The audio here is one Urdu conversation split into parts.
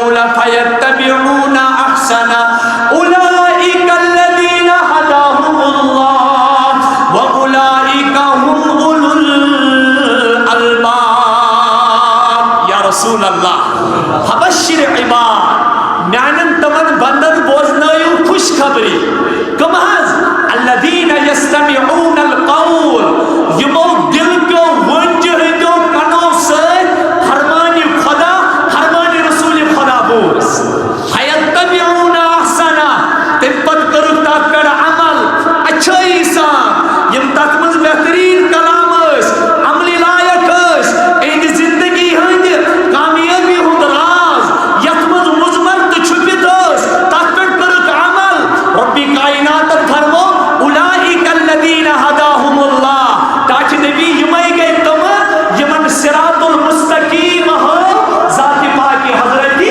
الرسول فيتبعون أحسنه أولئك الذين هداهم الله وأولئك هم أولو الألباب. يا رسول الله فبشر عباد میانن تمن بندن بوزنائیو خوش خبری کم حض الذین یستمعون القول یمو دل کو ونجہ دو کنو سے فرمانی خدا فرمانی رسول خدا بوز فیتبعون احسنہ تم پت کرو تاکر عمل اچھائی سان یم تکمز بہترین کلام اس عملی لائق اس ایک زندگی ہند کامیابی ہند راز یتمز مزمن تو چھپت اس تاکر کرو عمل ربی کائنات فرمو اولئک الذین ہداہم اللہ تاکہ نبی یمائی گئے تم یمن صراط المستقیم ہو ذات پاکی حضرتی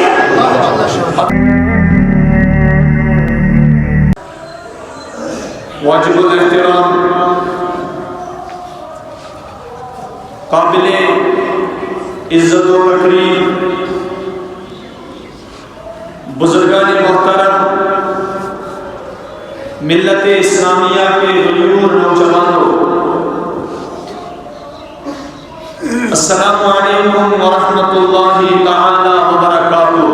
واجب الاحترام قابل عزت و تکریم بزرگان محترم ملت اسلامیہ کے غیور نوجوانوں السلام علیکم ورحمۃ اللہ تعالی وبرکاتہ.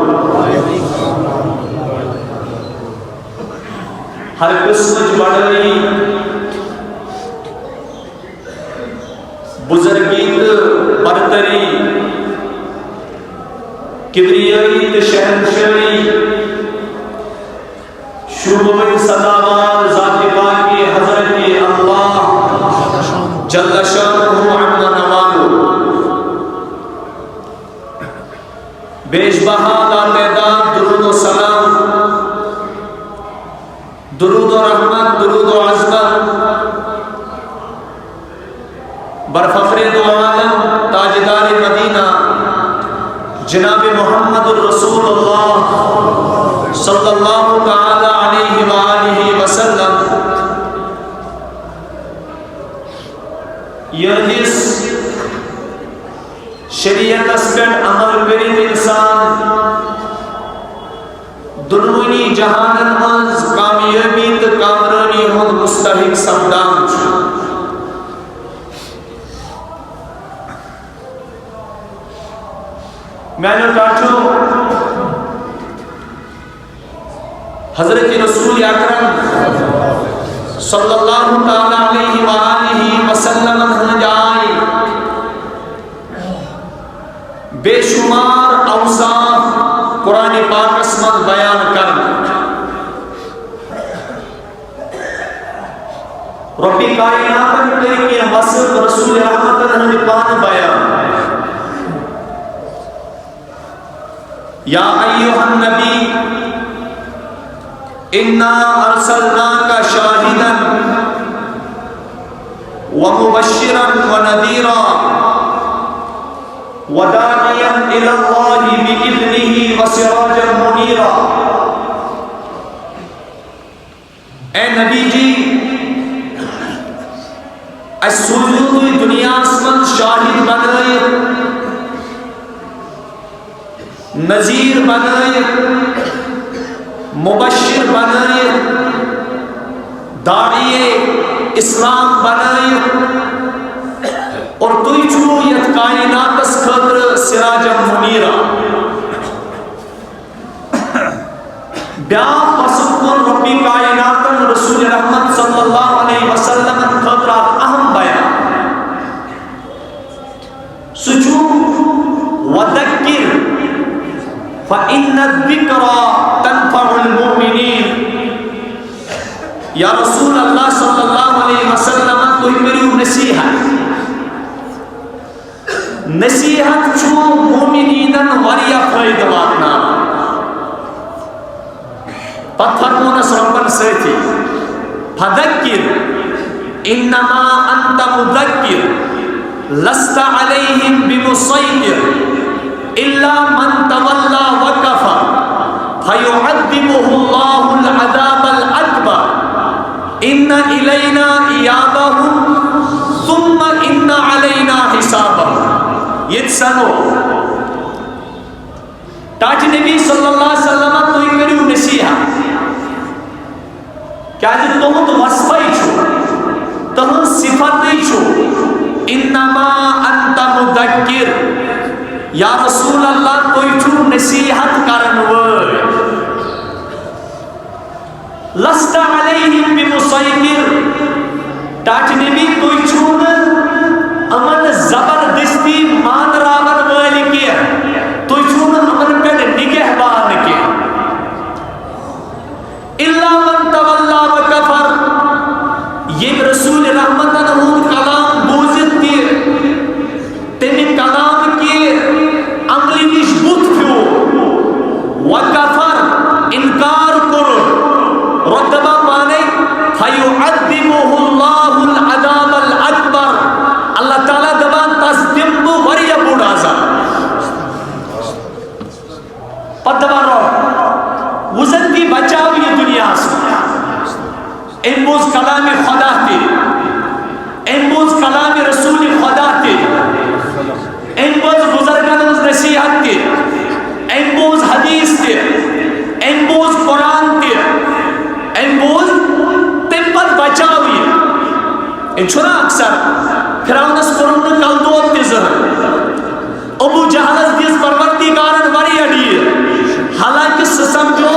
ہر قسمت بڑھئی بزرگیت برتری کبریائیت شہنشاہی شعبہ صداوار ذات پاکی حضرت اللہ جل شانہ عما نوالو بیش بہا تعداد درود و سلام درود و رحمت درود و عظمت برفخر دو عالم تاجدار مدینہ جناب محمد الرسول اللہ صلی اللہ تعالی علیہ وآلہ وسلم یہنس شریعت اسپیٹ عمل کریم انسان دنونی جہانن منز کامیابی تو کامرانی ہون مستحق سمدان چھو. میں نے کہا حضرت رسول اکرم صلی اللہ تعالی علیہ وآلہ وسلم جائے بے شمار اوصاف قرآن پاک اسمت بیان کرنا ربی کائنات کے وصف رسول رحمت پان بیان یا ایوہ النبی انا ارسلناک شاہدا ومبشرا ونذیرا وداعیا الی اللہ بإذنہ وسراجا منیرا. اے نبی جی السجود دنیا اسمن شاہد بنائے نذیر بنائے مبشر بنائے داعی اسلام بنائے اور توی چھو یت کائنات اس خطر سراج منیرہ بیان پسکن ربی کائنات رسول رحمت صلی اللہ علیہ وسلم خطر اہم بیان سجو وذکر فَإِنَّ الذِّكْرَ تَنْفَعُ الْمُؤْمِنِينَ. یا رسول اللہ صلی اللہ علیہ وسلم تو ہی میری نصیحت چھو مومنینن وریا فائدہ واتنا پتھرمون سرپن سیتی فَذَكِّرْ إِنَّمَا أَنْتَ مُذَكِّرْ لَسْتَ عَلَيْهِمْ بِمُصَيْطِرْ إِلَّا مَنْ تَوَلَّى وَكَفَرَ فَيُعَذِّبُهُ اللَّهُ الْعَذَابَ الْأَكْبَرَ إِنَّ إِلَيْنَا إِيَابَهُمْ ثُمَّ إِنَّ عَلَيْنَا حِسَابَهُمْ. یہ سنو تاکہ نبی صلی اللہ علیہ وسلم تُہۍ کٔرِو نصیحت کیازِ تُہُنٛد وصفے چھُ تُہُنٛد صفتے چھُ انما انت مدکر یا رسول اللہ تُہۍ چھُو نصیحت کرن وٲلۍ لست علیہم بمسیطر تاکہ نبی تُہۍ چھُو نہٕ یِمن زبردستی مانراون وٲلۍ کینٛہہ تُہۍ چھُو نہٕ یِمن پٮ۪ٹھ نگہبان کینٛہہ الا من تولا وکفر ییٚمۍ رسول رحمتن ہُنٛد کلام بوٗزِتھ تہِ تمہِ کلام کہِ عملہِ نِش بُتھ پھیوٗر وکفر انکار کوٚرُن رۄتبہ پانے فیعذبہ اللہ العذاب الاکبر اللہ تعالیٰ دپان تس دِمہٕ بہٕ واریاہ بوٚڑ عذاب پتہٕ دپان رۄب وۄنۍ زن دی بچاو یہِ دُنیاہس أمۍ بوٗز کلامِ خۄدا تہِ أمۍ بوٗز کلامِ رسوٗلِ خۄدا تہِ أمۍ بوٗز بُزرگن ہٕنٛز نصیحت تہِ أمۍ بوٗز حدیث تہِ أمۍ بوٗز قرآن تہِ أمۍ بوٗز تمہِ پتہٕ بچاو یہِ أمۍ چھُنہ اکثر فرعونس کوٚرُن نہٕ کلدود تہِ زٕہٕنۍ ابوٗ جہلس دِژ پروردگارن واریاہ ڈیٖل حالانکہ سُہ سمجھو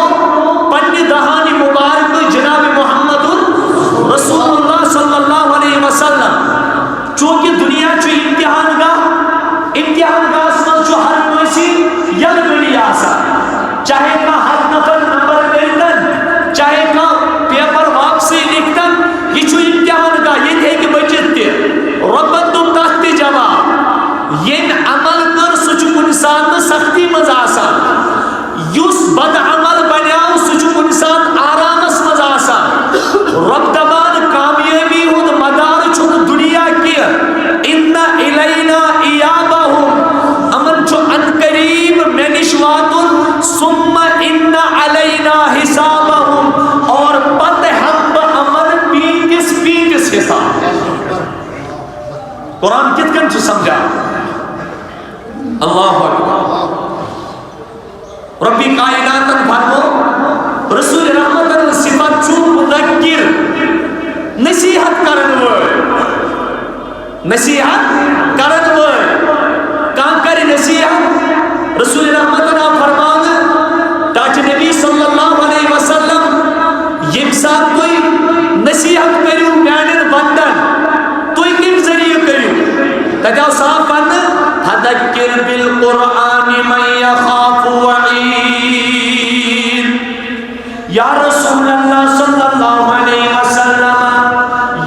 پننہِ دہانہِ مبارکہٕ جناب محمد رسول اللہ صلی اللہ علیہ وسلم چونکہ دنیا چھُ امتحان گاہ امتحان گاہس منٛز چھُ ہر کٲنٛسہِ یلہٕ گٔڑی آسان چاہے کانٛہہ ہتھ نفر نمبر کٔرتن چاہے کانٛہہ پیپر واپسٕے لیکھتن یہِ چھُ امتحان گاہ ییٚتہِ ہیٚکہِ بٔچِتھ تہِ رۄبن دوٚپ تتھ تہِ جواب ییٚمۍ عمل کٔر سُہ چھُ کُنہِ ساتہٕ سختی منٛز آسان یُس بد عمل بنیو سُہ چھُ کُنہِ ساتہٕ آرامس منٛز آسان رۄب دپان کامیٲبی ہُنٛد مدار چھُنہٕ دُنیا کینٛہہ اِنَّ اِلینا اِیابَہُم یِمن چھُ ان قریب مےٚ نِش واتُن ثُمَّ اِنَّ عَلَینا حِسابَہُم اور پتہٕ ہٮ۪مہٕ بہٕ یِمن پیٖنتِس پیٖنتِس حساب قرآن کِتھ کٔنۍ چھُ سمجھان اللہ اکبر ربی کائناتن فرمو رسول رحمتن ہٕنٛز صفت چھُ مُذکِر نصیحت کرن وٲلۍ نصیحت کرن وٲلۍ کانٛہہ کرِ نصیحت رسول رحمتن آو فرماونہٕ تاکہِ نبی صلی اللہ علیہ وسلم ییٚمہِ ساتہٕ تُہۍ نصیحت کٔرِو میانٮ۪ن بندن تُہۍ کمہِ ذٔریعہٕ کٔرِو تتہِ آو صاف وننہٕ فذکر بالقرآن من یخاف وعید یا رسول اللہ صلی اللہ علیہ وسلم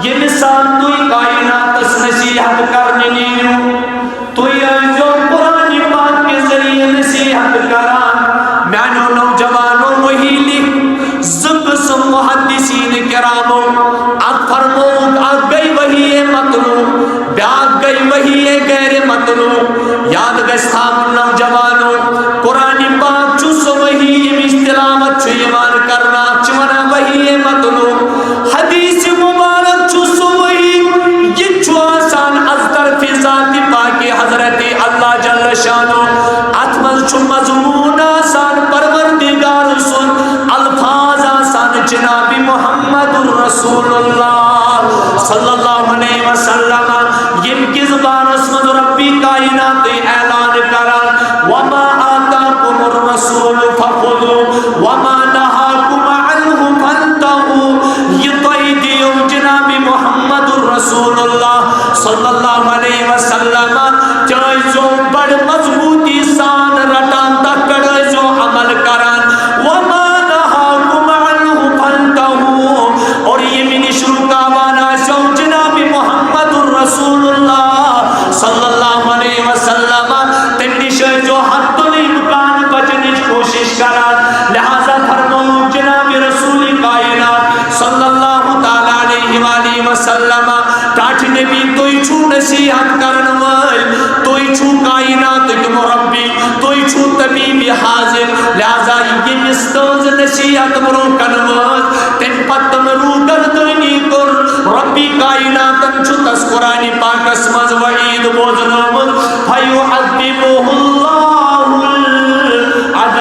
ییٚمہِ ساتہٕ تُہۍ کائناتس نصیحت کرنہِ نیٖرِو تُہۍ ٲسۍزیو قرآنِ پاک کہِ ذٔریعہٕ نصیحت کران میانیو نوجوانو وحی لکھ زٕ قٕسم محدثین کرامو اکھ فرمووُکھ اکھ گٔے وحی مطلوب بیاکھ گٔے وحی غیر مطلوب یاد گژھِ تھاوُن نوجوانو قرآنِ پاک چھُ سُہ وحی ییٚمِچ تلاوت چھُ یِوان کرنہٕ اَتھ چھِ وَنان وحی مطلوب حدیث مبارک چھُ سُہ وحی یہِ تہِ چھُ آسان از طرفِ ذاتِ پاکہِ حضرتِ اللہ جل شانو اتھ منٛز چھُ مضموٗن آسان پروردگار سُنٛد الفاظ آسان جناب محمد رسول اللہ صلی اللہ علیہ وسلم ییٚمہِ کِس بارس منٛز ربی کائنات اعلان کران وما آتاکم الرسول فخذوه وما نہاکم عنہ فانتہوا یہ تۄہہِ دِیو جناب محمد رسول اللہ صلی اللہ علیہ وسلم تہِ ٲسۍزیو بڑٕ مضبوٗطی سان رٹان تتھ پٮ۪ٹھ ٲسۍزیو عمل کران وما نہاکم عنہ فانتہوا اور ییٚمہِ نِش رُکاوان آسیو جناب محمد رسول اللہ صلی اللہ علیہ وسلم تمہِ نِش ٲسۍزیو حد الامکان بچنٕچ کوٗشش کران لہذا فرموو جناب رسول کائنات صلی اللہ تعالیٰ علیہ وآلہ وسلم ٹاٹھ نبی تُہۍ چھُو نصیحت کرن وٲلۍ تُہۍ چھُو کائناتٕکۍ مربی تُہۍ چھُو طبیٖبِ حاضر لہذا ییٚمِس تٕہٕنٛز نصیحت برونٛہہ کنہٕ وٲژ تمہِ پتہٕ تِم روٗگردٲنی کوٚر ربی کائناتن چھُ تس قرآنِ پاکس منٛز وعیٖد بوزنومُت فیعذبہ اللہ العذاب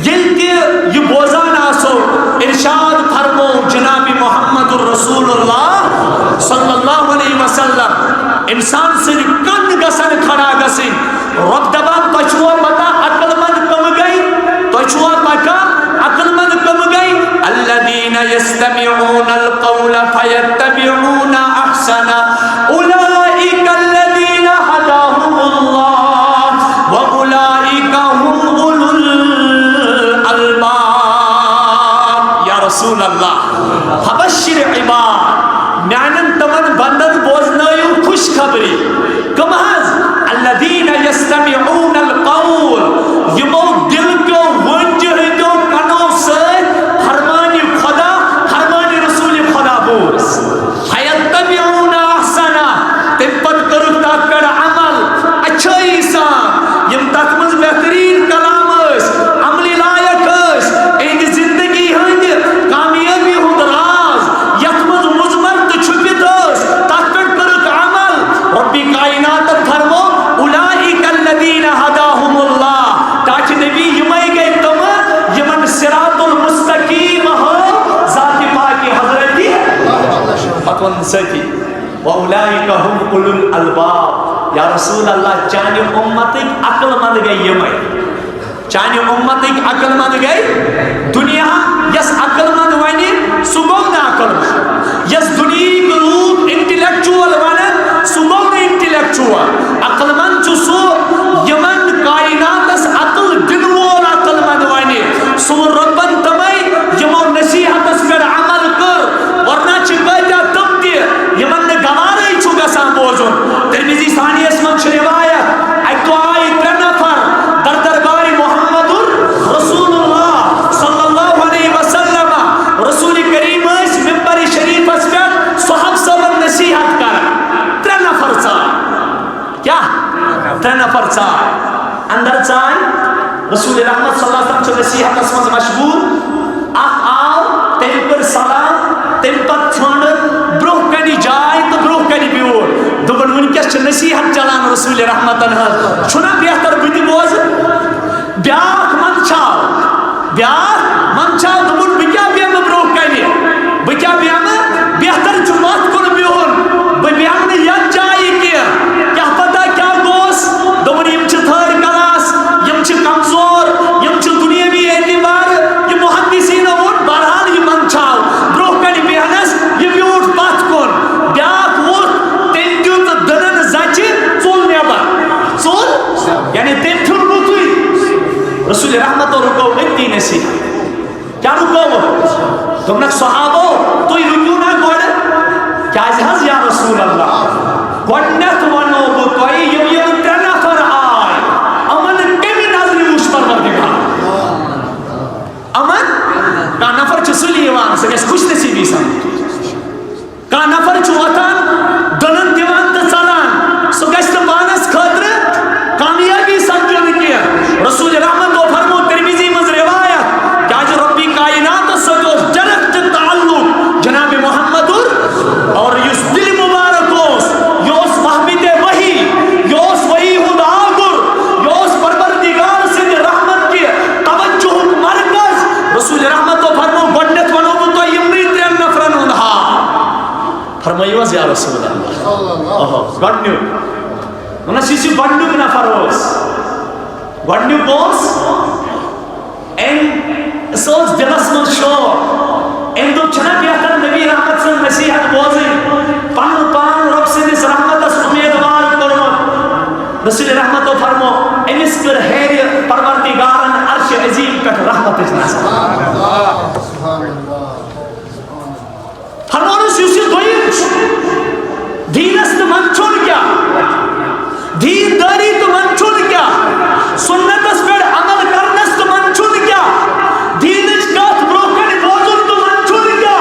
یل تہ یہ بوزان آسو ارشاد فرمو جناب محمد الرسول اللہ صلی اللہ علیہ وسلم انسان سے کن گسن کھڑا گسن رب دبان تچھو پتا عقل مند کم گئی تچھو پتا عقل مند کم گئی الذین یستمعون القول فیتبعون احسنا اولئک الذین ہداہم اللہ واولئک هم اولو الالباب. یا رسول اللہ فبشر عباد میانن تمن بندن بوزنائیو خوش خبری کم حض الذین یستمعون القول یمو دل کو ونج ہندو کنو سے فرمانی خدا فرمانی رسول خدا بوز فیتبعون احسنا تم پت کرو تاکر عمل اچھا انسان یم تک مز بہترین کلام اس عملی لائق اس این زندگی ہند کامیابی ہند راز یت مز مزمر تو چھپت اس تاکر کرو عمل ربی کائنات فرمو اولئک الذین ہداہم اللہ تاکہ نبی یمائی گئے تم یمن صراط المستقیم ہو ذات پاکی حضرتی فتون سیتی واولئک هم اولو الالباب. یا رسول اللہ چانی امتک عقل مند گئی یمائی چانی امتک عقل مند گئی دنیا یس عقل مند وانی سگو نا عقل مند یس دنیا لوگ انٹلیکچوال ونن سگو نا انٹلیکچوال عقل مند چو سو یمن کائنات اس عقل دنوال عقل مند وانی سو ربن تمائی یمو نصیحت اس پر عمل کر ورنہ چکایتا تم دی یمن نے گوارے چھو گسان بوزن ترمیزی ثانی اسمن چھ روایت ایک تو آئی تر نفر در درباری محمد رسول اللہ صلی اللہ علیہ وسلم رسول کریم اس ممبر شریف اس پر صحب صبر نصیحت کر تر نفر چاہ کیا تر نفر چاہ اندر چاہ رسول رحمت صلی اللہ علیہ وسلم چھ نصیحت اس منز مشغول اخ آو تیم پر سلام تیم پر چھوڑ بروہ کنی جائے تو بروہ کنی بیور دبن ونکس چھ نصیحت چلان رسول رحمت انہا چھنا بہتر بیتی بوز بیاک من چھاو دبن بکیا بیم بروہ کنی بکیا بیم بہتر چھ مات کن بیور بیم نے یک جائی کیا پتا کیا گوس دبن یم چھ تھر کلاس یم چھ کمزور یم چھ دنیاوی اعتبار یہ محدثین ووٹ بہرحال یہ من چھاو بروہ کنی بیانس یہ بیوٹ پات کن بیاک ووٹ تین دیوت دنن زچی چول نیبر چول یعنی تین پھر روتوی رسول رحمت اور رکو اتنی نصیحت کیا رکو تمنک صحابو تو ہی رکیو نا گوڑ کیا جہاز یا رسول اللہ گوڑنت ونو بو تو ہی یم تر نفر آئے امن کمی نظری موش پروردگار امن کا نفر چھ سلی ایوان سکس خوش نصیبی سن کا نفر چھ وطن دنن دیوان تا چلان سکس تا بانس خطر کامیابی سنجن کیا رسول رحمت و فرمو ترمیزی مز روایت کہ آج ربی کائنات سجوز جرقت تعلق جناب محمد اور یس دل مبارک ہوس یوس محبت وحی یوس وحی خود آگر یوس پروردگار سے رحمت کی توجہ مرکز رسول رحمت و فرمو گنڈت ونو تو یمری ترین نفرن انہا فرمائیوز یا رسول اللہ گنڈیو انہا سیسی گنڈیو نفر ہوس گنڈیو بوس این سوز دلس من شور این دو چھنا بیہتر نبی رحمت سے نصیحت بوزی پان رب سے اس رحمت اس امیدوار کرو رسول رحمت و فرمو انس پر حیر پروردگارن عرش عظیم کٹ رحمت اجناس فرمونس یوسی دوئیم دینست من چھوڑ کیا دین داری تو من چھوڑ کیا سنت اس پر عمل کرنس تو من چھوڑ کیا دینش کات بروکن بوزن تو من چھوڑ کیا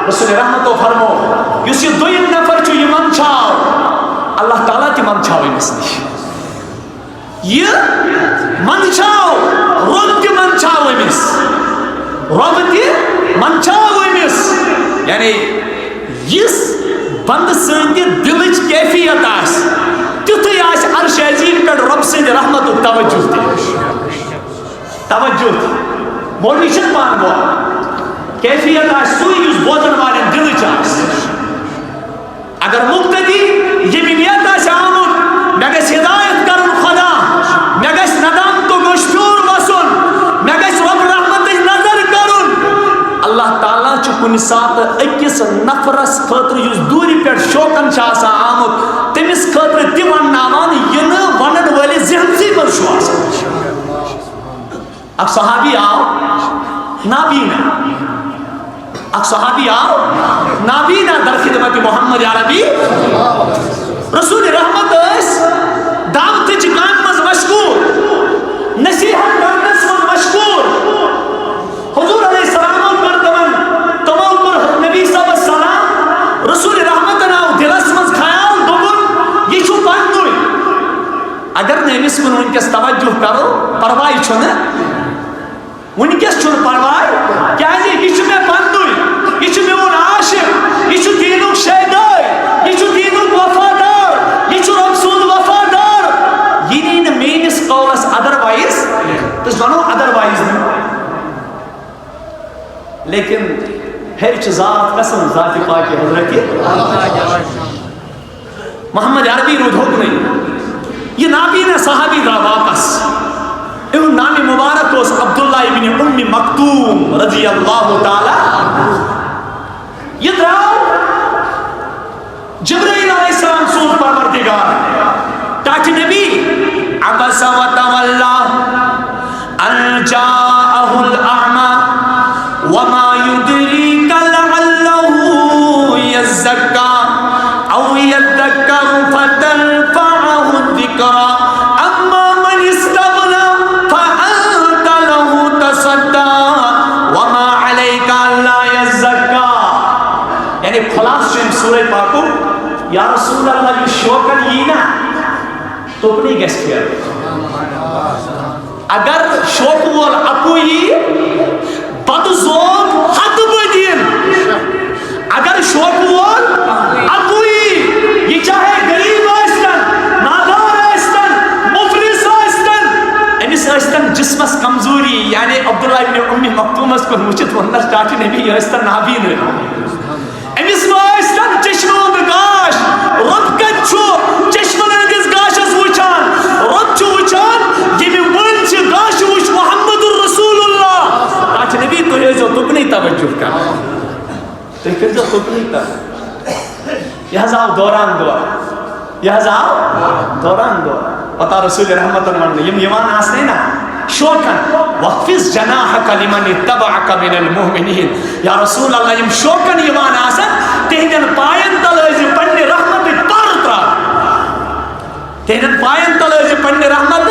رسول رحمت و فرمو یوسی دوئیم نفر چھو یہ من چھاو اللہ تعالیٰ کی من چھاو امس نش یہ من چھاو رب کی من چھاو امس رب کی من چھاو امس یعنی اس بند سنگی دلچ کیفیت آس تیتھے آس عرش عظیم پر رب سے رحمت و توجہ دی توجہ مولوی چھن پان بول کیفیت آس سوئی یس بوزن والن دلچ آس اگر مقتدی یمینیت آس آمد مے گژھِ ہدایت کرن خدا مے گژھِ ندام تو گوش پیور وسن مے گژھِ رب رحمت نظر کرن اللہ تعالیٰ چھ کن سات اکس نفرس خاطر یس دوری پہ شوقن چھ آسان آمد تمس خاطر تہ ونناوان یہ ونن ولس ذہنسے مز چھ آسان اک صحابی آو نابینا اک صحابی آو نابینا در خدمت محمد عربی رسول رحمت اس دعوت کام مز مشغول نصیحت کرنس مز مشغول حضور علیہ السلام پر تمام پر نبی صلی اللہ علیہ وسلم رسول رحمت ناو دلس مز خیال دوبن یہ چھو پندوئی اگر نمس کن ونکس توجہ کرو پروائی چھونا ونکس چھن پروائی کیازِ یہ چھ مے پندوئی یہ چھ میون عاشق یہ چھ دینک شیدائی یہ چھ دینک وفادار یہ چھ رب سود وفادار یہ نہیں مینس قولس ادروائز تو ونو ادروائز لیکن ہر چھ ذات قسم ذات پاک حضرت محمد عربی رود حکم یہ نابینا صحابی دا واپس ان نام مبارک اس عبداللہ ابن ام مکتوم رضی اللہ تعالی یہ دراؤ جبرائیل علیہ السلام سود پروردگار تاکہ نبی عبس و تولا ان جاءہ الاعمى وما يدريك لعله يزكى او يذكر فتنفعه الذكرى سورہ پاکو یا رسول اللہ یہ شوکن یہ نا تو اپنی گیس کیا اگر شوک وال اکو یہ بد زوگ حد بدین اگر شوک وال اکو یہ چاہے غریب آئستن نادار آئستن مفلس آئستن امس آئستن جسمس کمزوری یعنی عبداللہ ابن ام مکتومس کو مجھت وندر چاہتی نبی آئستن نابین امس آئستن چشموں گاش رب کت چھو چشمن اندس گاشس وچان رب چھو وچان یہ ون چھ گاش وچ محمد الرسول اللہ تاچ نبی تو یہ جو تکنی توجہ کر تو پھر جو تکنی توجہ یہ آو دوران دور یہ آو دوران دور پتا رسول رحمت اللہ یم یمان آسنے نا شوکن وَخْفِزْ جَنَاحَكَ لِمَنِ اتَّبَعَكَ مِنَ الْمُؤْمِنِينَ یا رسول اللہ یم شوکن یمان آسن تہدن پائن تلوزی پڑھنے رحمت پارترا تہدن پائن تلوزی پڑھنے رحمت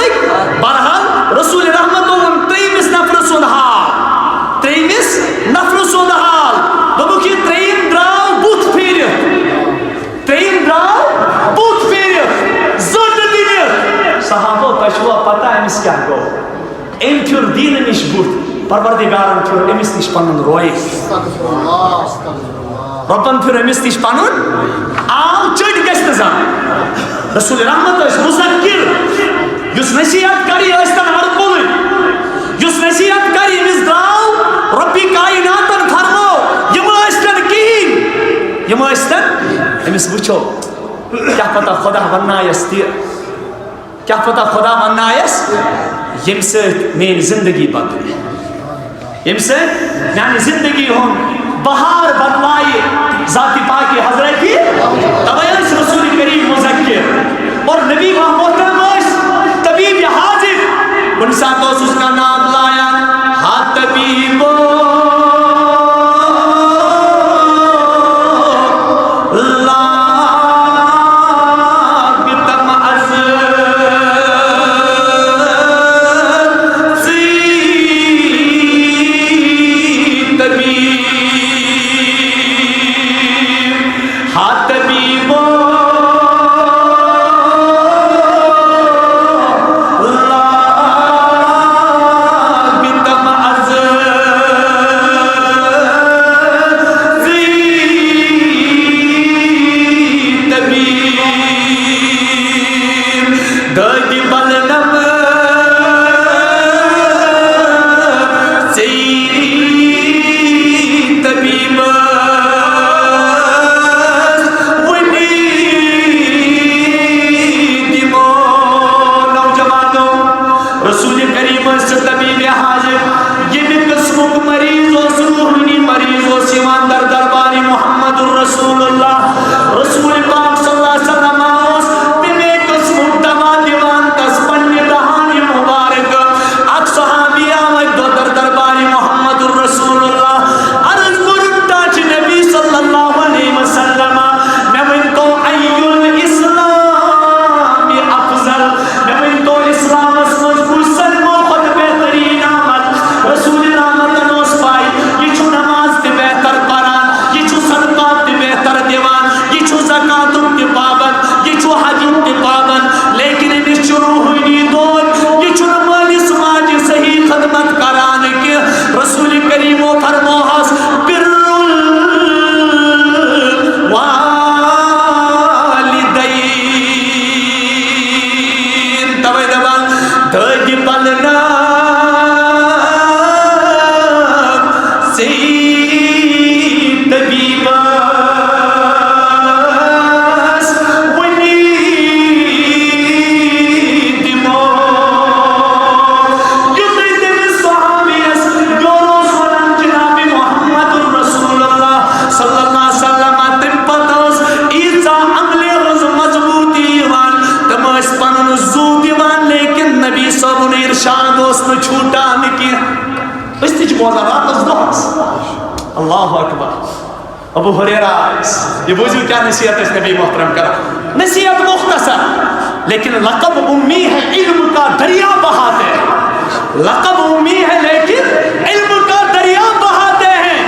برحال رسول رحمت اللہ تریمس نفر سنحال تریمس نفر سنحال دبو کی تریم دراؤ بوت پھیریت تریم دراؤ بوت پھیریت زد دینیت صحابہ تشوہ پتہ امس کیا گو ام پھر دین نش بوت پروردگارن پھر امس نش پنن روی ربن پھر امس نش پنن آو چڑ گژھِ نہٕ زانٛہہ رسول رحمت ٲسۍ مُذکِر یُس نصیحت کری ٲسۍتن ہر کُلٕنۍ یُس نصیحت کری ییٚمِس درٛاو رۄبِ کایناتن فرمو یِم ٲسۍتن کِہیٖنۍ یِم ٲسۍتن أمِس وٕچھو کیٛاہ پتہ خۄدا وننایس تہِ کیٛاہ پتہ خۄدا وننایس ییٚمہِ سۭتۍ میٛٲنۍ زندگی بدلے ییٚمہِ سۭتۍ میٛانہِ زندگی ہُنٛد بہار بدلائے ذات پاک حضرت توے ٲسۍ رسول کریم مذکر اور نبی محترم ٲسۍ طبیب حاضر کُنہِ ساتہٕ اوس اس کا نام لایا ہا طبیبو رسول اللہ رسول پاک صلی اللہ علیہ وسلم آس تمہیں قسم دوا دیوان تس پنی دہانی مبارک اک صحابی آمد دو در درباری محمد الرسول اللہ عرض کرتا چھ نبی صلی اللہ علیہ وسلم میں ان کو ایل اسلام افضل میں ان کو اسلام اسمج کسن موقت بہترین آمد رسول رحمت نوس پائی یہ چھو نماز تے بہتر قرآن یہ چھو صدقات تے بہتر دیوان یہ چھو زکاة تے پابند یہ چھو حج تے پابند لیکن انہیں شروع ہوئی نہیں دور یہ چھو نمالی سماج صحیح خدمت کرانے کے رسول کریم و فرموحس بر اللہ اکبر ابو ہریرہ یہ بوجھو کیا نصیحت اس نبی محترم کرا نصیحت مختصر لیکن لقب امی ہے علم کا دریا بہاتے لقب امی ہے لیکن علم کا دریا بہاتے ہیں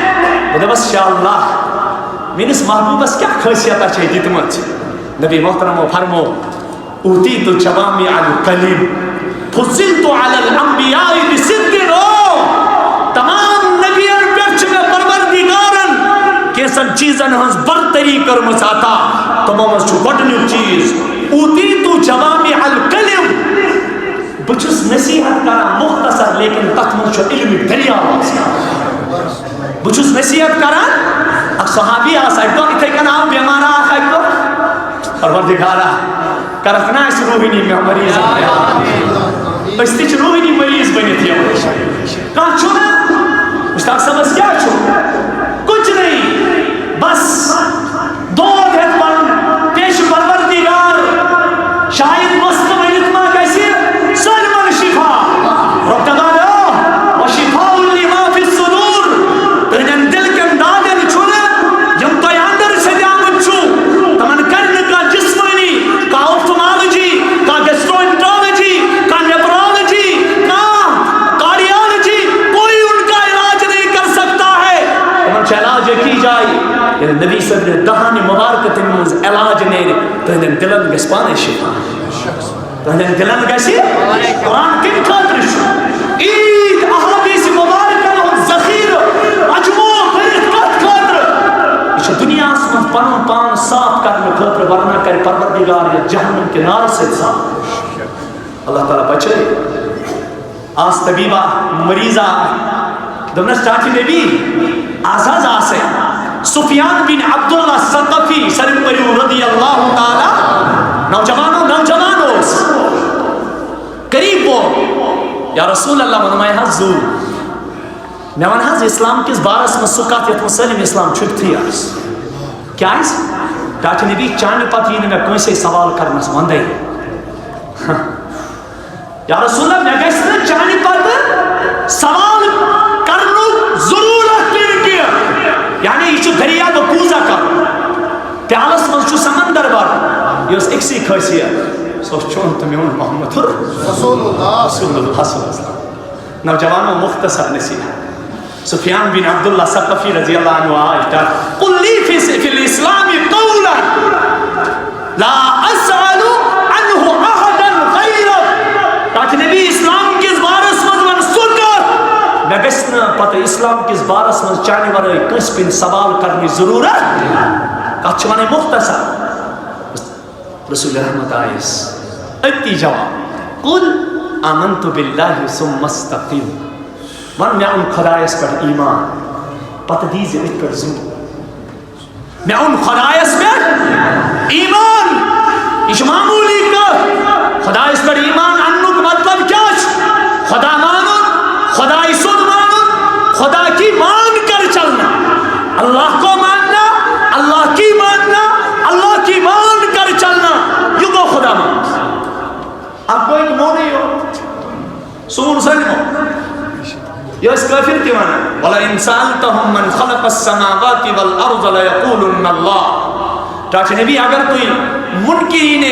وہ بس شاء اللہ میرس محبوب بس کیا خاصیت اچھے دیتمت نبی محترم و فرمو اوتیت جوامع الکلم فضلت علی الانبیاء بست تمام نبیان پیچھ میں پروردگارن کیسن چیزن ہنس برتری کرمس آتا تمام اس چھو بڑھنی چیز اوتیتو جوامع الکلم بچس نصیحت کرا مختصر لیکن تخمن چھو علم دریا بچس نصیحت کرا اک صحابی آسا ایک تو اتھے کنا بیمارا آخا ایک تو پروردگارا کرتنا اس روحینی میں مریض اس تیچ روحینی مریض بنی تھی کہاں چھو نا مشتاق سمجھ کیا چھو کچھ نہیں بس دو دھت پر پیش پروردگار شاید مستم علتما کیسی سلمان شفا ربتگانا و شفاء لما فی الصدور تنن دل کے اندادن چھونا یم تو یاندر سے دیامت چھو تمن کرن کا جسمانی کا آفتمالوجی کا گیسٹرونٹرولوجی کا نیپرولوجی کا کارڈیالوجی کوئی ان کا علاج نہیں کر سکتا ہے تمن علاج کی جائے نبی صدر دہانی مبارکت موز علاج نہیں تہندن دلن گسپانے شفا تہندن دلن گسی قرآن کن خاطر شو عید احادیث مبارکن ذخیر اجموع فرید کت خاطر اس دنیا اسمن پنن پان صاف کرنے خاطر ورنہ کر پروردگار یا جہنم کے نار سے صاف اللہ تعالیٰ بچے آس طبیبہ مریضہ دمنس چاچی نبی آزاز آسے سفیان بن عبداللہ ثقفی سرم پریو رضی اللہ تعالی نوجوانوں قریب وہ یا رسول اللہ منمائی حضور میں ونحض اسلام کس بارس میں سکات یت مسلم اسلام چھٹ تھی آس کیا اس ڈاکٹر نبی چاند پاتی نے میں کوئی سے سوال کرنا سماندہ ہی یا رسول اللہ میں گئے چاند پاتی سوال کرنو ضرورت کیا یعنی یہ دریا تو کوزا کر پیالس من چھو سمندر بار یہ اس ایک سی خاصیت سو چون تمیون محمد رسول اللہ صلی اللہ علیہ وسلم نوجوانوں مختصر نصیحت سفیان بن عبداللہ ثقفی رضی اللہ عنہ آئے قل لی فی الاسلام قولا لا اسأل عنہ احدا غیرک تاکہ نبی اسلام کس بارس من سکر میں گسنا پتہ اسلام کس بارس من چاہنے والے کس پن سوال کرنی ضرورت کچھوانے مختصر رسول رحمت آئیس اتی جواب قل آمنت باللہ ثم استقیم من میں ان خدایس پر ایمان پتہ دیزی ات پر زور میں ان خدایس پر ایمان اس معمولی کر خدایس پر ایمان انو کا مطلب کیا خدا مانن خدای سن مانن خدا کی مان کر چلنا اللہ کو ماننا اللہ کی یہ اس کافر کی معنی وَلَئِنْ سَأَلْتَهُمْ مَنْ خَلَقَ السَّمَاوَاتِ وَالْأَرْضَ لَيَقُولُنَّ اللَّهُ ٹاچ نبی اگر کوئی منکرین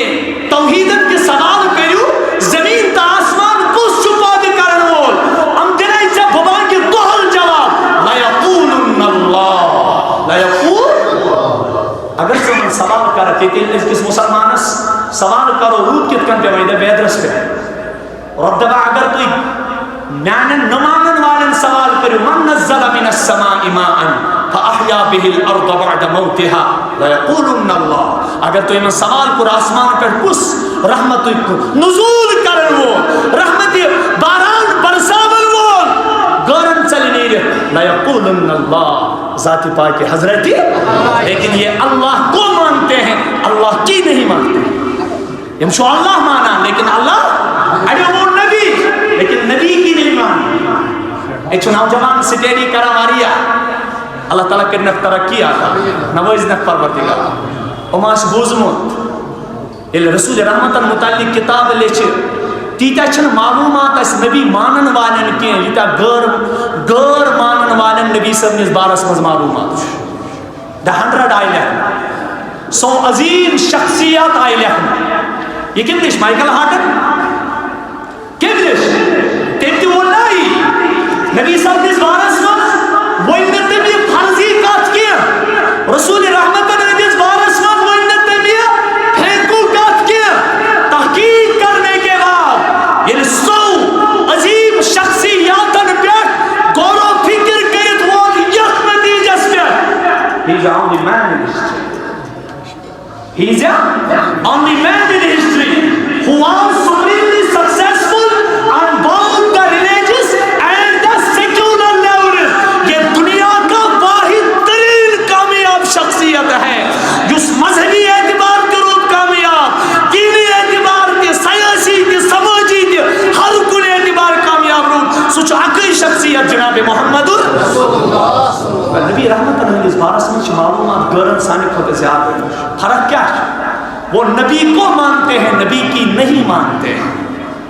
توحیدن کے سوال کریو زمین تا آسمان کس چپاد کرن وول ہم دنائی سے بھوان کی دوہل جواب لَيَقُولُنَّ اللَّهُ لَيَقُول اگر سے من سوال کرتے تھے کس مسلمانس سوال کرو رود کت کن پہ ویدہ بیدرس پہ رب دبا اگر کوئی میانن نمانن والن سوال کرو من نزل من السماء ماء فاحیا به الارض بعد موتها ليقولن الله اگر تو من سوال کر آسمان پر کس رحمت نزول کرن وہ رحمت باران برساون وہ گورن چلنی ليقولن الله ذات پاک حضرت لیکن یہ اللہ کو مانتے ہیں اللہ کی نہیں مانتے ہم شو اللہ مانا لیکن اللہ اگر وہ نبی لیکن نبی کی نہیں مانی ایک نوجوان سٹیڈی کرا ماریا اللہ تعالیٰ کرنک ترقی آتا نوازنک پروردگار اماش بوزمت یہ رسول رحمتن متعلق کتاب لیچے تیتا چھن معلومات اس نبی مانن والن کی یہ غیر مانن والن نبی صلی اللہ علیہ وسلم معلومات The 100 آئی لکھن 100 عظیم شخصیات آئی لکھن یہ کم دیش مائیکل ہارٹن کم دیش تیمتی واللہی نبی صلی اللہ علیہ وسلم وہ اندر بھی فرضی کات کیا رسول رحمت نبی صلی اللہ علیہ وسلم وہ اندر بھی پھینکو کات کیا تحقیق کرنے کے بعد یہ 100 عظیم شخصیاتن پیٹ غور و فکر کرت وہ یک نتیجہ پیٹ He's the only man in history. He's the only man in history who was supremely successful on both the religious and the secular level. یہ دنیا کا واحد ترین کامیاب شخصیت ہے جس مذہبی اعتبار کے روپ کامیاب دینی اعتبار کے سیاسی کے سماجی کے ہر کل اعتبار کامیاب روپ سچ عقلی شخصیت جناب محمد نبی رحمت اللہ اس بارہ سمجھ معلومات گرن سانے کھوتے زیادہ ہیں فرق کیا ہے وہ نبی کو مانتے ہیں نبی کی نہیں مانتے ہیں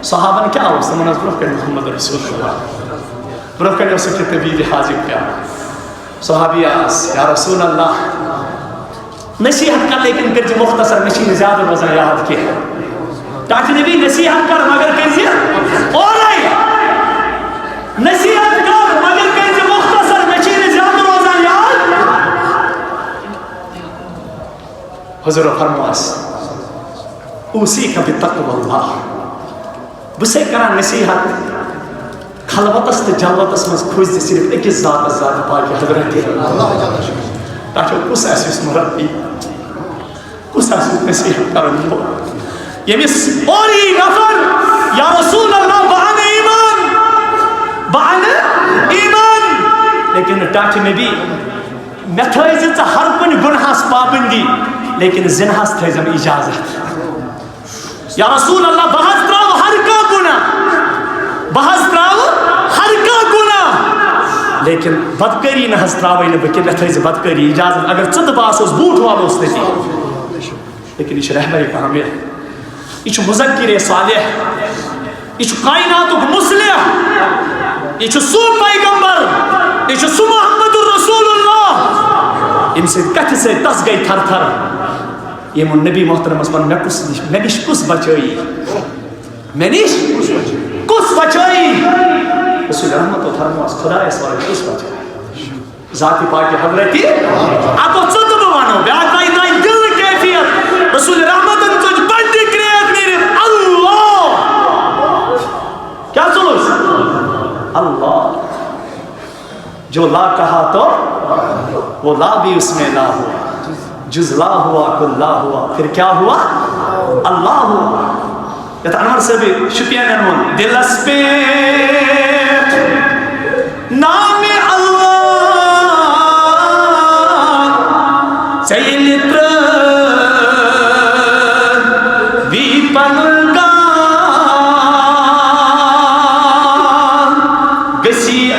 صحابہ نے کیا ہو سمجھ برف کرنے محمد رسول اللہ برف کرنے اسے کہ طبیب حاضر کیا صحابی آس یا رسول اللہ نصیحت کر لیکن پھر جو مختصر نشین زیادہ وزن یاد کیا ہے تاکہ نبی نصیحت کر مگر کیسے اور نہیں نصیحت کر مگر کیسے مختصر نشین زیادہ وزن یاد حضور فرماس اوسی کا بتقوی اللہ بسے کرا نصیحت خلوتس تے جلوتس مز کھوز دے صرف ایک ذات پاک حضرت تاکہ کس ایسی مربی کس ایسی نصیحت کرن ہو یمس اوری نفر یا رسول اللہ بعن ایمان لیکن تاکہ نبی میں تھائزت ہر کن گناہس پابندی لیکن زنہس تھائزم اجازت یا رسول اللہ بحث تراو ہر کا گناہ بحث تراو ہر کا گناہ لیکن بدکری نہ ہس تراو ایلے بکر میں تھائز بدکری اجازت اگر چند باس اس بوٹ والو اس دیتی لیکن یہ رہبر کامل یہ مذکر صالح یہ کائنات مصلح یہ سو پیغمبر یہ سو محمد الرسول اللہ ان سے کٹ سے تس گئی تھر تھر یہ من نبی محترم اسمان میں نش کس بچائی میں نش کس بچائی رسول رحمت و فرماس خدا اس بارے کس بچائی ذاتی پاک حضرتی آپ کو چند بوانو بیاک بائی دائی دل کیفیت رسول رحمت ان کچھ بڑی کریت میرے اللہ کیا چلوس اللہ جو لا کہا تو وہ لا بھی اس میں لا ہوا جز لا ہوا کل لا ہوا پھر کیا ہوا اللہ ہوا یہ انور سے بھی شپیان انون دل اس پہ نام اللہ سیل پر بھی پنگا گسی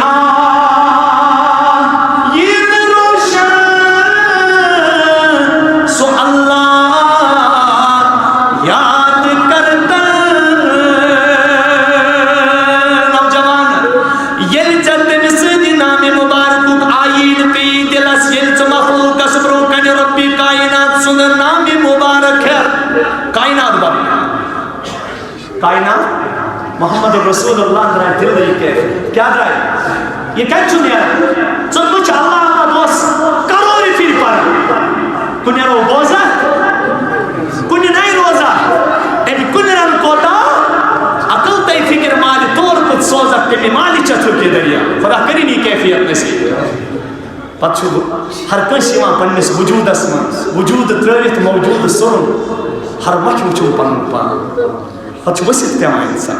نام مبارک ہے کائنات بن کائنات محمد رسول اللہ درائے دل دل کے کیا درائے یہ کیا چنیا چن بچ اللہ اللہ دوس کروڑی پھر پر کنیا رو بوزا کنیا نہیں روزا این کنیا رن کوتا عقل تی فکر مالی طور کت سوزا کمی مالی چتھو کی دریا خدا کری نہیں کیفیت نسی پتہ ہر کنس یوان پننس وجودس من وجود ترٲوِتھ موجود سرن ہر وقت وچھو پنن پان پتہ ؤسِتھ پیوان انسان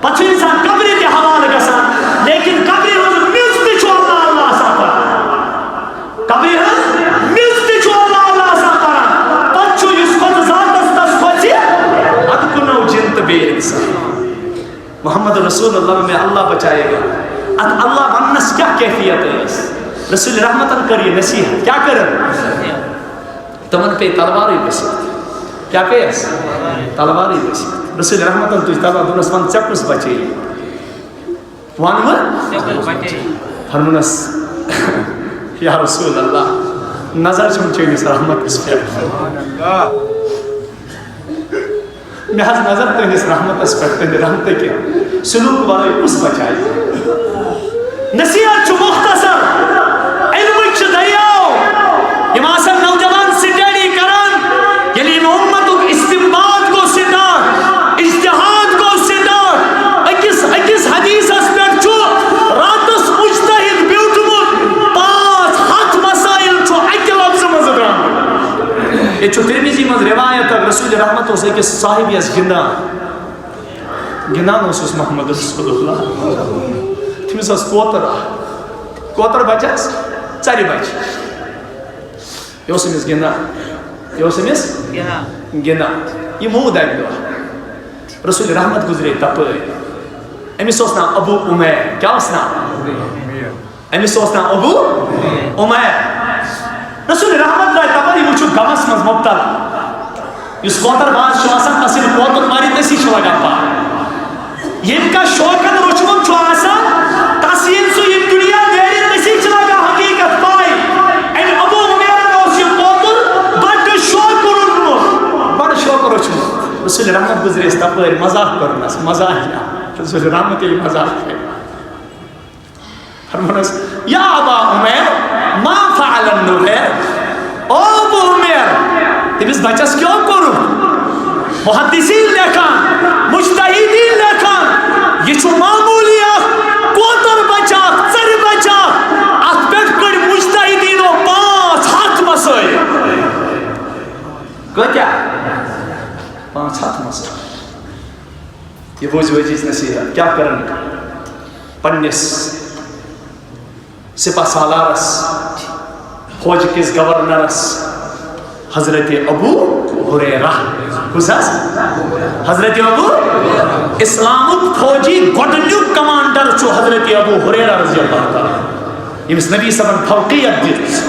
پتہ انسان قبرِ تہِ حوالہٕ گژھان لیکن قبرِ ہٕنٛز میٚژ تہِ چھُ اللہ اللہ آسان پران قبرِ ہٕنٛز میٚژ تہِ چھُ اللہ اللہ آسان پران پتہٕ چھُ یُس خۄد ذاتس تس کھۄژِ ادٕ کُنو جن تہٕ بیٚیہِ انسان محمد رسول اللہ میں اللہ بچائے گا اد اللہ وننس کیا کیفیت ٲس رسول رحمتن کر یہ نصیحت کیا کرن تمن پہ تلواری بسیت کیا پیس تلواری بسیت رسول رحمتن تجھ تلوار دونس من چپس بچے وانور فرمونس یا رسول اللہ نظر چھم چینس رحمت اس پہ میں حض نظر تینس رحمت اس پہ تین رحمت کیا سلوک والے اس بچائی نصیحت چھو مختصر علمک چھ دریاو یم آسان نوجوان سٹیڈی کران یلی محمد استنباط کو سٹار اجتہاد کو سٹار اکس حدیث اس پر چھو راتس مجتہد بیوٹمت 5 ہتھ مسائل چھو اکی لفظ مزدان یہ چھو ترمیزی مز روایت رسول رحمت اس اکس صاحبی اس گندان اس محمد رسول اللہ تمس اس کوتر بچس ژرِ بچ یہ امس گندان یہ امس گندان یہ مود اکہ دہ رسول رحمت گزرے تپر امس نام ابو عمیر کیا اس نام امس نام ابو عمیر رسول رحمت درائے تپر یہ وچھو غمس مز مبتلا اس کوتر باز آسان تس کوتر ماری تسی لگان پار یم کا شوقن وچھمت آسان تس سو یہ دنیا نیرِ تسی لگان حقیقت پائی این ابو عمیر اس یہ کوتر بڑ شوق روٹمت بڑ شوق روٹمت رسول رحمت گزرے تپر مزاق کرنس مزاق رسول رحمت یہ مزاق ہے فرمانس یا ابا عمیر ما فعل النبیر او ابو عمیر تمس بچس کیوں کرو محدثین لکھان مجتہدین لکھان یہ چھو معمولی کوتر بچا ژر بچا ات پہ کڑ مجتہدینو 5 ہتھ مسائل کتیا 5 ہتھ مسائل یہ بوجھ وجیز نصیحت کیا کرن پنس سپہ سالارس فوج کس گورنرس حضرت ابو ہریرہ کساس حضرت ابو اسلام فوجی گۄڈنیُک کمانڈر چھُ حضرت ابو ہریرہ رضی اللہ تعالیٰ یمس نبی صاحبن فوقیت دِژ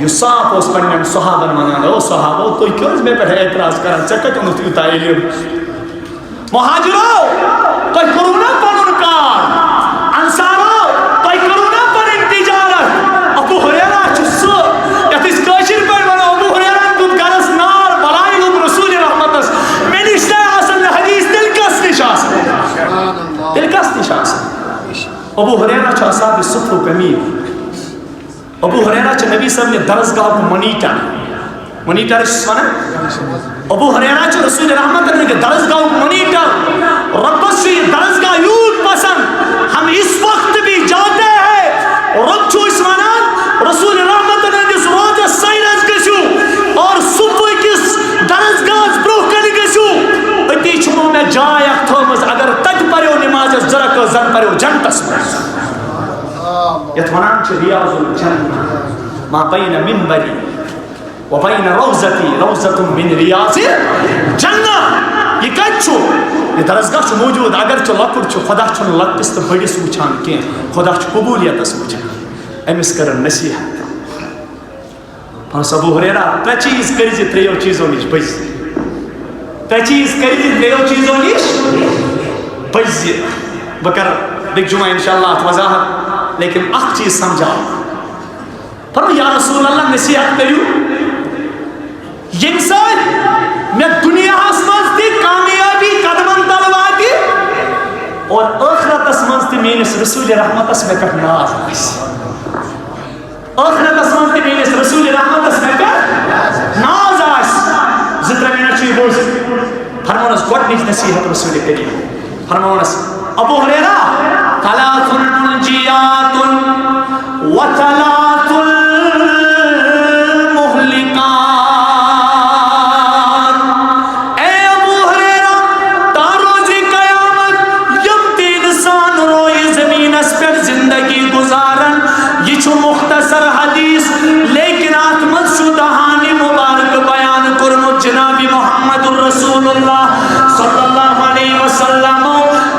یُس صاف اوس پننٮ۪ن صحابن ونان او صحابو تُہۍ کیٛاہ حظ مےٚ پٮ۪ٹھ اعتراض کران ژےٚ کتہِ اوٚنُتھ یوٗتاہ علم مہاجرو تُہۍ کوٚروٕ نا پنُن کار انصارو تُہۍ کوٚروٕ نا پنٕنۍ تجارت ابو ہریرہ چھُ سُہ یتھ أسۍ کٲشِر پٲٹھۍ ونو ابو ہریرہ دیُت گرس نار بلاے لوٚگ رسول رحمتس مےٚ نِش تہِ آسن نہٕ حدیث تیٚلہِ کس نِش آسان تیٚلہِ کس نِش آسان ابو ہریرہ چھُ اصحابِ صفُک امیر ابو ہریرہ چھُ نبی صاحب نے درسگاہُک مونیٹر چھُس ونان ابو ہریرہ چھُ رسول رحمت نے درسگاہُک مونیٹر ربس چھُ یہ درسگاہ یوت پسند ہم اس وقت بھی جاتے ہیں رب چھُ اس ونان رسول رحمت ہندس روزس سائنس گژھِو اور صبح کس درسگاہس برونٛہہ کنہِ گژھِو أتی چھُمو مےٚ جاے اکھ تھٲومٕژ اگر تتہِ پریو نمازس زٕ رکعت زن پریو جنتس منٛز یتھ ونان چھِ ریاض الجنہ ما بین منبری وبین روزتی روزت من ریاض الجنہ یہ کتہِ چھُ یہ درسگاہ چھُ موجود اگرچہ لۄکُٹ چھُ خدا چھُنہٕ لۄکٹِس تہٕ بٔڑِس وٕچھان کینٛہہ خدا چھُ قبولیتس وٕچھان أمِس کٔرٕن نصیحت پانس ابو ہریرہ ترٛےٚ چیٖز کٔرۍ زِ ترٛیٚیو چیٖزو نِش بٔچ ترٛےٚ چیٖز کٔرۍ زِ ترٛیٚیو چیٖزو نِش بٔچ زِ بہٕ کرٕ بیٚکہِ جمعہ انشاءاللہ اتھ وضاحت لیکن اکھ چیٖز سمجھاو فرمو یا رسول اللہ نصیحت کٔرِو یم سات میں دنیا مز تہ کامیابی قدمن تل واتی اور آخرتس مز تہ میانس رسول رحمتس مے پہ ناز آخرتس مز تہ میانس رسول رحمتس مے پہ ناز زٕ ترٛےٚ مِنٹ چھِ بوز فرمونس گۄڈنِچ نصیحت رسول کریم فرمونس ابو ہریرہ ثلاث منجیات وثلاث مختصر حدیث لیکن ات مز چھُ دہانی مبارک بیان کوٚرمُت جناب محمد رسول اللہ صلی اللہ علیہ وسلم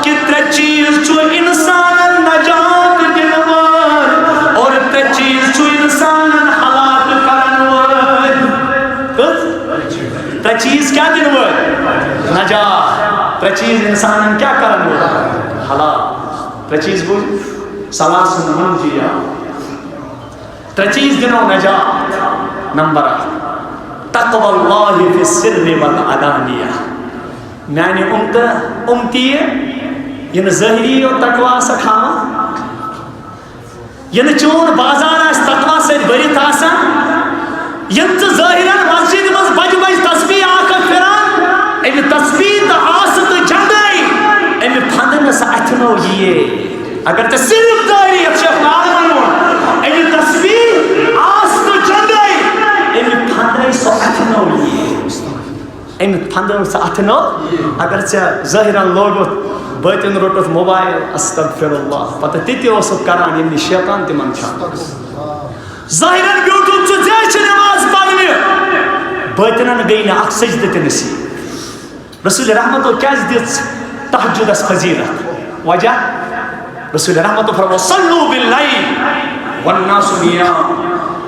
کہ ترٛےٚ چیٖز چھُ انسانن نجات دِنہٕ وٲلۍ اور ترٛےٚ چیٖز چھُ انسانن ہلاک کرن وٲلۍ ترٛےٚ چیٖز کیٛاہ دِنہٕ وٲلۍ نجات ترٛےٚ چیٖز انسانن کیٛاہ کرن وٲلۍ ہلاک ترٛےٚ چیٖز بوٗزِو ثلاث منجیات ترٛےٚ چیٖز دِنو نجات نمبر اکھ تقوی اللہ فی السر والعلانیہ میانہِ اُمتی یہ ظٲہری یوت تقوی آسکھ ہاوان یہ چون بازار آسہِ تقوی سۭتۍ بٔرِتھ آسان یم ژٕ ظٲہرن مسجد منٛز بجہِ بجہِ تسبیح اکھ اکھ پھران امہِ تسبیح تہٕ آسہٕ تہٕ جنڈے امہِ پھنٛدنہٕ سۄ اتھنو یِیے اگر ژےٚ صرف دٲری یتھ شیخ نارمن ووٚن امہِ تسبیح آس تہٕ جنڈے امہِ پھنٛدے سۄ اتھنو یِیے امہِ پھنٛدو سۄ اتھنو اگر ژےٚ ظٲہرن لوگُتھ بٲطِن روٚٹُتھ موبایل استغفر اللہ پتہٕ تہِ اوسُکھ کران ییٚمہِ نِش شیطان تِمن چھان ظٲہرن بیوٗٹھُکھ ژٕ ژےٚ چھِ نٮ۪ماز پرنہِ بٲطِنن گٔے نہٕ اکھ سجدٕ تہِ نصیٖب رسول رحمتو کیازِ دِژ تہجُدس فضیلت وجہ رسول رحمتو فرمو صلو باللیل والناس نیام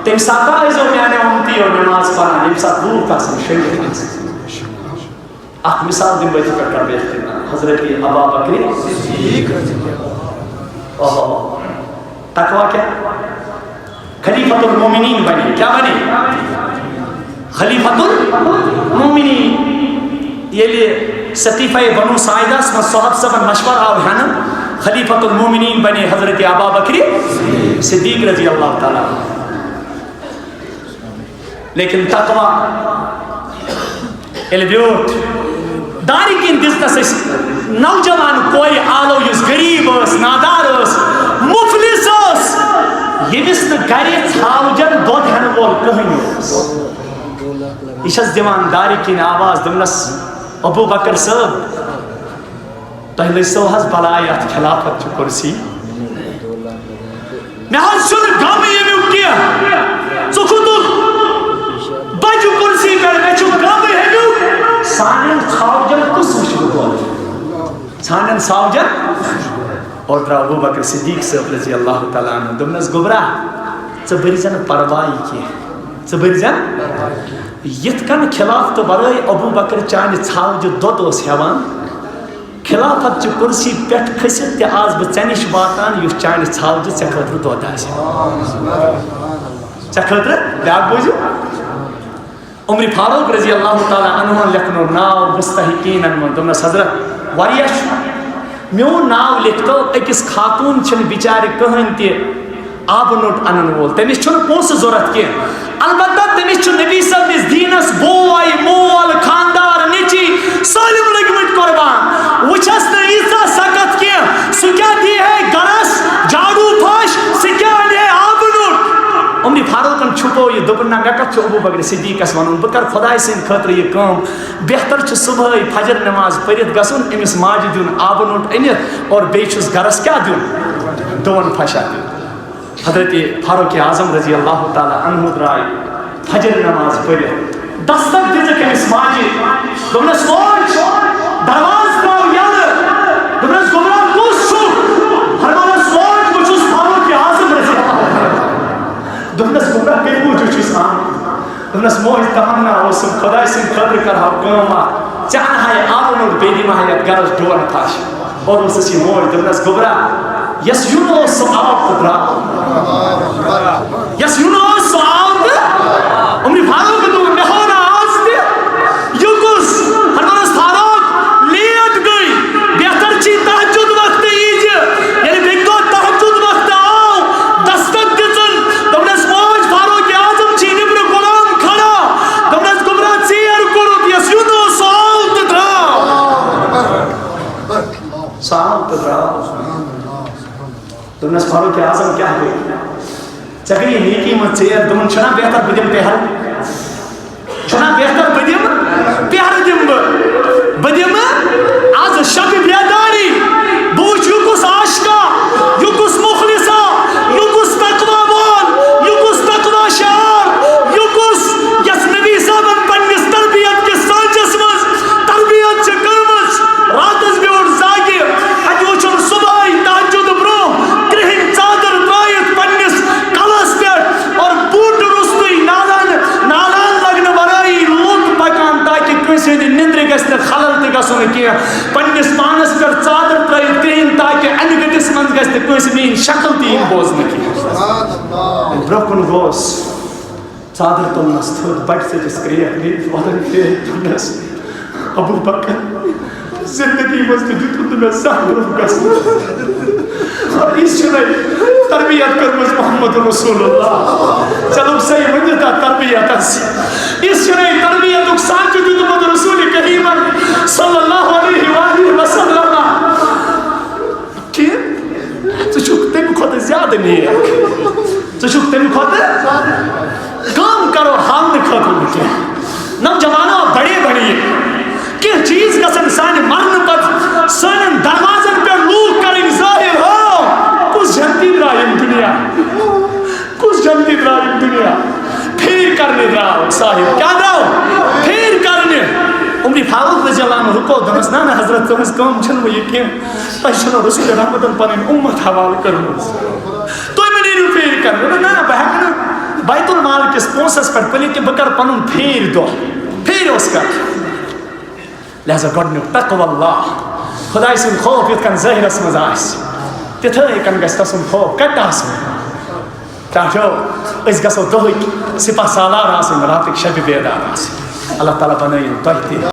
تمہِ ساتہٕ ٲسۍزیو میانیو اُمتیو نٮ۪ماز پران ییٚمہِ ساتہٕ لوٗکھ آسن شٔنگِتھ آسن اکھ مثال دِمہٕ بہٕ یِتھٕ پٲٹھۍ کرٕ بہٕ اختِتام حضرت ابا بکر اوہو تقوی کیا خلیفۃ المومنین بنے کیا بنے خلیفۃ المومنین ییٚلہِ سقیفہ بنو ساعدس منٛز صحابہ صٲبن مشور آو ہٮ۪نہٕ خلیفۃ المومنین بنے حضرت ابا بکر صدیق رضی اللہ تعالیٰ لیکن تقوی ییٚلہِ بیوٗٹھ دارِ کِنۍ دِژنس أسۍ نوجوان کورِ آلو یُس غریٖب ٲس نادار ٲس مُفلِس ٲس ییٚمِس نہٕ گرِ ژھاوجن دۄد ہٮ۪نہٕ وول کٕہٕنۍ اوس یہِ چھس دِوان دارِ کِنۍ آواز دوٚپنس ابو بکر صٲب تۄہہِ لٔجۍسو حظ بلاے اتھ خلافت چہِ کُرسی مےٚ حظ چھُنہٕ غم ییٚمیُک کینٛہہ ژٕ کھوٚتُکھ بجہِ کُرسی پٮ۪ٹھ مےٚ چھُ غم ہیٚمیُک سانٮ۪ن ژھاوجن کُس وٕچھِ بہٕ دۄد سانٮ۪ن ژھاوجن اور درٛاو ابو بکر صدیق صٲب رضی اللہ تعالیٰ عنہ دوٚپنس گوٚبرا ژٕ بٔرزِ نہٕ پرواے کینٛہہ ژٕ بٔرزِ یِتھ کٔنۍ خِلافتہٕ ورٲے ابو بکر چانہِ ژھاوجہِ دۄد اوس ہٮ۪وان خلافت چہِ کُرسی پٮ۪ٹھ کھٔسِتھ تہِ آس بہٕ ژےٚ نِش واتان یُس چانہِ ژھاوجہِ ژےٚ خٲطرٕ دۄد آسہِ ژےٚ خٲطرٕ بیٛاکھ بوٗزِو عمر فاروق رضی اللہ تعالیٰ عنہن لیکھنو ناو مستحقیٖنن منٛز دوٚپنس حضرت واریاہ چھُ میون ناو لیکھتو أکِس خاتوٗن چھِنہٕ بِچارِ کٕہٕنۍ تہِ آبہٕ نوٚٹ اَنن وول تٔمِس چھُنہٕ پونٛسہٕ ضوٚرتھ کینٛہہ البتہ تٔمِس چھُ نبی صٲبنِس دیٖنس بوے مول خاندار نیٚچی سٲلِم لٔگمٕتۍ قۄربان وۄنۍ چھس نہٕ ییٖژاہ سخت کینٛہہ سُہ کیٛاہ دی ہے گرس جاڑوٗ پھش سُہ کیٛاہ اَنہِ ہے آبہٕ نوٚٹ عمر فاروقن چھُپو یہِ دوٚپُن نہ مےٚ کتھ چھُ ابو بکر صدیقس وَنُن بہٕ کرٕ خۄداے سٕنٛدِ خٲطرٕ یہِ کٲم بہتر چھُ صبحٲے فجر نٮ۪ماز پٔرِتھ گژھُن أمِس ماجہِ دیُن آبہٕ نوٚٹ أنِتھ اور بیٚیہِ چھُس گرس کیٛاہ دیُن دۄن پھشا دیُن حضرت فاروق اعظم رضی اللہ تعالیٰ عنہ درٛاے فجر نٮ۪ماز پٔرِتھ دستک دِژٕکھ أمِس ماجہِ دوٚپنس موج دروازٕ ترٛاو یلہٕ دوٚپنس گوٚبرا کُس چھُکھ فرمونس موج بہٕ چھُس فاروق اعظم رضی اللہ دوٚپنس گوٚبرا کمہِ موٗجوٗب چھُس آمُت دوٚپنس موج تمنا اوسُم خۄداے سٕنٛدِ خٲطرٕ کرہاو کٲم اکھ ژےٚ انہاے آبہٕ نوٚٹ بیٚیہِ دِمہاے یتھ گرس ڈۄن پھش اور اوسُس یہِ موج دوٚپنس گوٚبرا یس یُن اوس سُہ آو تہٕ درٛاو یس یُن اوس سُہ آو تہٕ عمر فاروق دوٚپ مےٚ ہو نہٕ آز دوپنس فاروق اعظم کیا گئی چکری نیکی من ژیر دوپن چھنا بہتر بہ دم پہر چھنا بہتر بہ دم پہر دم بہ دم آز شب بیداری بوچھ یہ کس عاشقہ یہ کس مخلصہ یہ کس تقوی وول یہ کس تقوی شعار یہ کس یس نبی صاحبن پننس تربیت کے سانچس مز تربیت چھ کرمز راتس بیوٹ زاگہ اتہ وچھن صبح تہجد برو کرہن چادر ترائیت پننس کلس پہ اور بوٹ رستوی نالان لگن ورائی لوک پکان تاکہ کنس ہند نندر گژھِ نہٕ خلل تہ گژھُن کینٛہہ پننس پانس پہ چادر ترائیت کرہن تاکہ انہ گٹس مز گژھِ نہٕ کنس میٲنۍ شکل تہ یِن بوزنہٕ کینٛہہ برونٛہہ کُن گوس چادر تُلنس تھوٚد بٹہِ ژٔٹِس کرٛیکھ ودن تُلنس ابو بکر زندگی مز تہ دیُتُن نہٕ مےٚ زانٛہہ برونٛہہ گژھنہٕ اور یہِ چھُنَے تربیت کٔرمٕژ محمد رسول اللہ چلو صحیح ؤنِو تتھ تربیتس یہِ چھُنَے تربیتُک سانچہِ دیُتمُت رسول کریٖمن صلی اللہ علیہ وآلہ وسلم کہ ژٕ چھُکھ تمہِ کھۄتہٕ زیادٕ نیک ژٕ چھُکھ تمہِ کھۄتہٕ کٲم کرو ہاونہٕ خٲطرٕ نہٕ کینٛہہ نوجوانو بڑے بڑے کینٛہہ چیٖز گژھن سانہِ مرنہٕ پتہٕ سانٮ۪ن دروازن پٮ۪ٹھ لوٗکھ کرٕنۍ ظٲہِر ہو کُس جنتی درٛاو ییٚمہِ دُنیا کُس جنتی درٛاو ییٚمہِ دُنیا پھیٖر کرنہِ درٛاو صاحب کیٛاہ درٛاو پھیٖر کرنہِ عمر فاروق رضی اللہ عنہ رُکو دوٚپنس نہ نہ حضرت تُہٕنٛز کٲم چھنہٕ وۄنۍ یہِ کینٛہہ تۄہہِ چھُنہٕ رسول رحمتن پنٕنۍ اُمت حوالہٕ کٔرمٕژ تُہۍ مہ نیٖرِو پھیٖر کرنہِ نہ نہ بہٕ ہٮ۪کہٕ نہٕ بیت المال کِس پونٛسس پٮ۪ٹھ پٔلِتھ کہِ بہٕ کرٕ پنُن پھیٖر دۄہ پھیٖر اوس کرٕ لہذا گۄڈنیُک تقوى اللہ خۄداے سُنٛد خوف یِتھ کٔنۍ ظٲہرس منٛز آسہِ تِتھٕے کٔنۍ گژھِ تسُنٛد خوف کتہِ آسُن ٹاٹھیو أسۍ گژھو دۄہٕکۍ سپاہ سالار آسٕنۍ راتٕکۍ شبِ بیدار آسٕنۍ اللہ تعالیٰ بنٲیِن تۄہہِ تہِ